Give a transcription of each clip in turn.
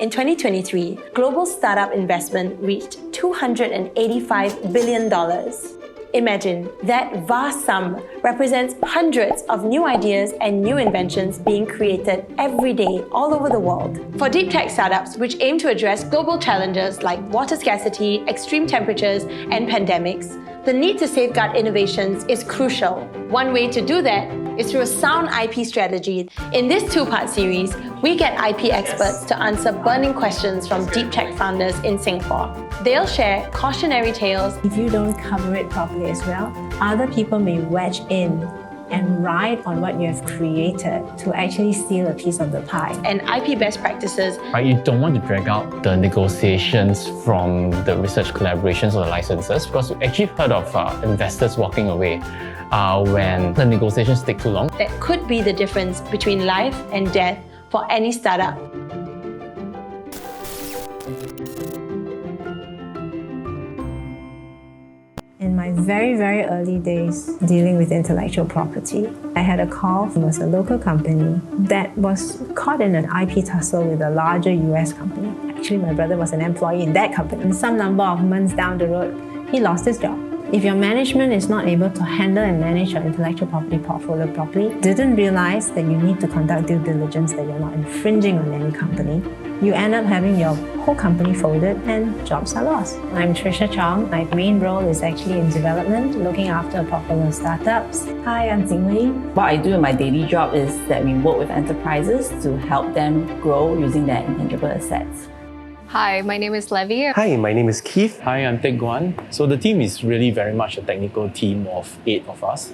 In 2023, global startup investment reached $285 billion. Imagine, that vast sum represents hundreds of new ideas and new inventions being created every day all over the world. For deep tech startups which aim to address global challenges like water scarcity, extreme temperatures, and pandemics, the need to safeguard innovations is crucial. One way to do that is through a sound IP strategy. In this two-part series, we get IP experts to answer burning questions from deep tech founders in Singapore. They'll share cautionary tales. If you don't cover it properly as well, other people may wedge in and ride on what you have created to actually steal a piece of the pie. And IP best practices. Right, you don't want to drag out the negotiations from the research collaborations or the licenses, because we actually heard of investors walking away when the negotiations take too long. That could be the difference between life and death for any startup. In my very, very early days dealing with intellectual property, I had a call from a local company that was caught in an IP tussle with a larger US company. Actually, my brother was an employee in that company. And some number of months down the road, he lost his job. If your management is not able to handle and manage your intellectual property portfolio properly, didn't realize that you need to conduct due diligence, that you're not infringing on any company, you end up having your whole company folded and jobs are lost. I'm Trisha Chong. My main role is actually in development, looking after popular startups. Hi, I'm Jing Wei. What I do in my daily job is that we work with enterprises to help them grow using their intangible assets. Hi, my name is Levy. Hi, my name is Keith. Hi, I'm Teck Guan. So the team is really very much a technical team of 8 of us.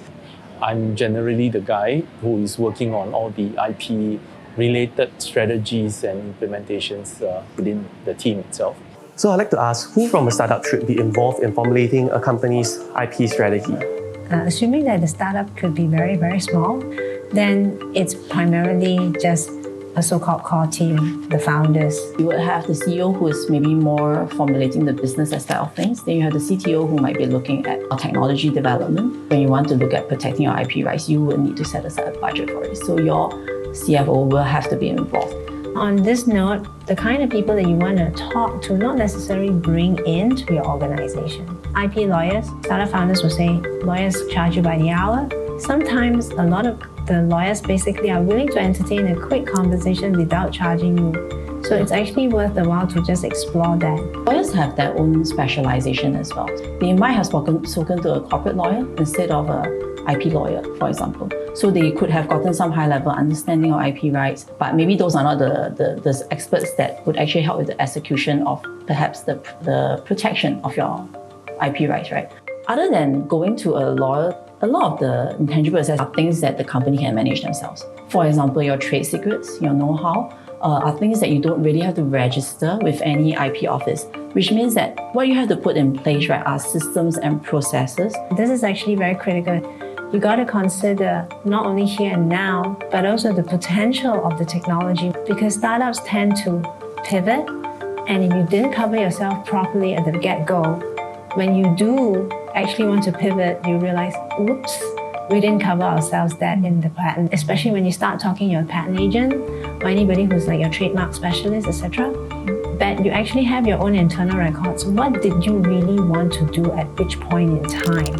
I'm generally the guy who is working on all the IP related strategies and implementations within the team itself. So I'd like to ask, who from a startup should be involved in formulating a company's IP strategy? Assuming that the startup could be very, very small, then it's primarily just a so-called core team, the founders. You would have the CEO who is maybe more formulating the business aspect of things. Then you have the CTO who might be looking at technology development. When you want to look at protecting your IP rights, you will need to set aside a budget for it. So your CFO will have to be involved. On this note, the kind of people that you want to talk to, not necessarily bring into your organization. IP lawyers, startup founders will say, lawyers charge you by the hour. Sometimes a lot of the lawyers basically are willing to entertain a quick conversation without charging you. So it's actually worth the while to just explore that. Lawyers have their own specialization as well. They might have spoken to a corporate lawyer instead of a IP lawyer, for example. So they could have gotten some high-level understanding of IP rights, but maybe those are not the experts that would actually help with the execution of perhaps the protection of your IP rights, right? Other than going to a lawyer, a lot of the intangible assets are things that the company can manage themselves. For example, your trade secrets, your know-how, are things that you don't really have to register with any IP office, which means that what you have to put in place, right, are systems and processes. This is actually very critical. You got to consider not only here and now, but also the potential of the technology, because startups tend to pivot, and if you didn't cover yourself properly at the get-go, when you do actually want to pivot, you realize, oops, we didn't cover ourselves that in the patent, especially when you start talking to your patent agent or anybody who's like your trademark specialist, etc. That you actually have your own internal records. What did you really want to do at which point in time?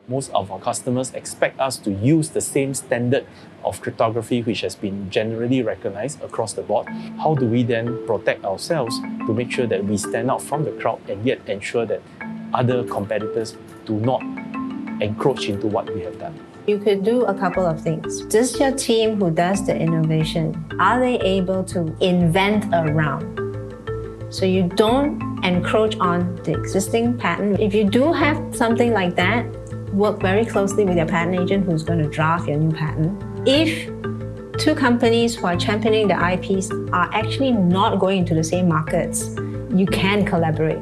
Most of our customers expect us to use the same standard of cryptography which has been generally recognized across the board. How do we then protect ourselves to make sure that we stand out from the crowd and yet ensure that other competitors do not encroach into what we have done? You could do a couple of things. Does your team who does the innovation, are they able to invent around? So you don't encroach on the existing patent. If you do have something like that, work very closely with your patent agent who's going to draft your new patent. If two companies who are championing the IPs are actually not going into the same markets, you can collaborate.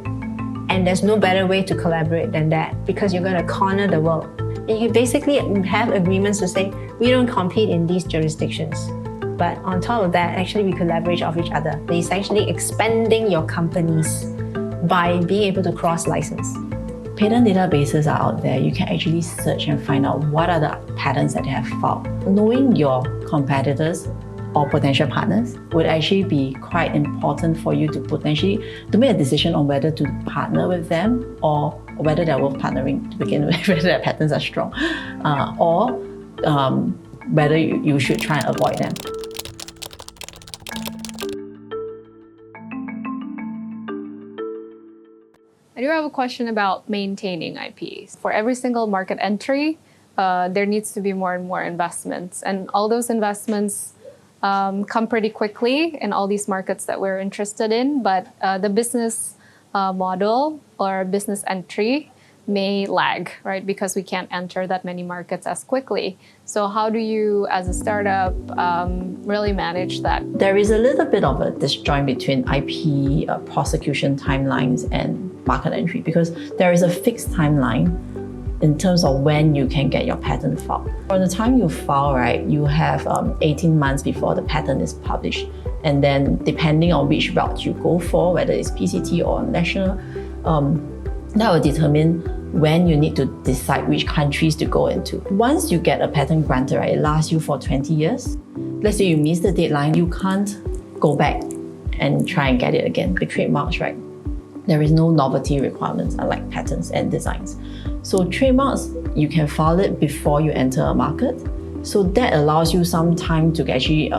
And there's no better way to collaborate than that, because you're going to corner the world. And you basically have agreements to say, we don't compete in these jurisdictions. But on top of that, actually we could leverage off each other. It's actually expanding your companies by being able to cross-license. Patent databases are out there. You can actually search and find out what are the patents that they have filed. Knowing your competitors or potential partners would actually be quite important for you to potentially to make a decision on whether to partner with them or whether they're worth partnering to begin with, whether their patents are strong, or whether you should try and avoid them. I do have a question about maintaining IPs. For every single market entry, there needs to be more and more investments. And all those investments come pretty quickly in all these markets that we're interested in, but the business model or business entry may lag, right? Because we can't enter that many markets as quickly. So how do you, as a startup, really manage that? There is a little bit of a disjoint between IP prosecution timelines and market entry, because there is a fixed timeline in terms of when you can get your patent filed. From the time you file, right, you have 18 months before the patent is published. And then depending on which route you go for, whether it's PCT or national, that will determine when you need to decide which countries to go into. Once you get a patent granted, right, it lasts you for 20 years. Let's say you miss the deadline, you can't go back and try and get it again. The trademarks, right? There is no novelty requirements, unlike patents and designs. So trademarks, you can file it before you enter a market. So that allows you some time to actually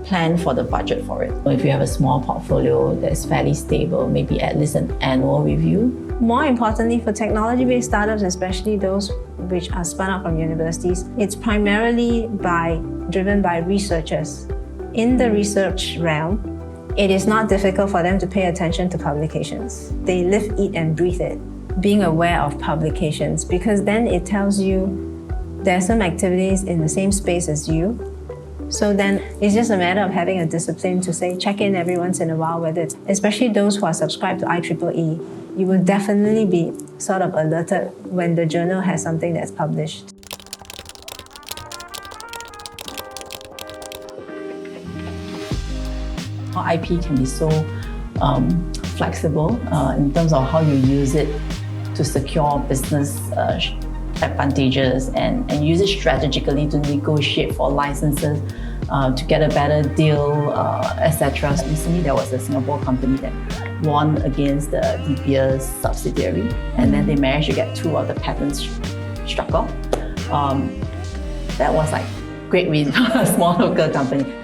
plan for the budget for it. If you have a small portfolio that's fairly stable, maybe at least an annual review. More importantly, for technology-based startups, especially those which are spun out from universities, it's primarily driven by researchers. In the research realm, it is not difficult for them to pay attention to publications. They live, eat, and breathe it. Being aware of publications, because then it tells you there are some activities in the same space as you. So then it's just a matter of having a discipline to say, check in every once in a while, whether it's, especially those who are subscribed to IEEE, you will definitely be sort of alerted when the journal has something that's published. IP can be so flexible in terms of how you use it to secure business advantages and use it strategically to negotiate for licenses, to get a better deal, etc. Recently, there was a Singapore company that won against the De Beers subsidiary, and then they managed to get 2 of the patents struck off. That was like great win for a small local company.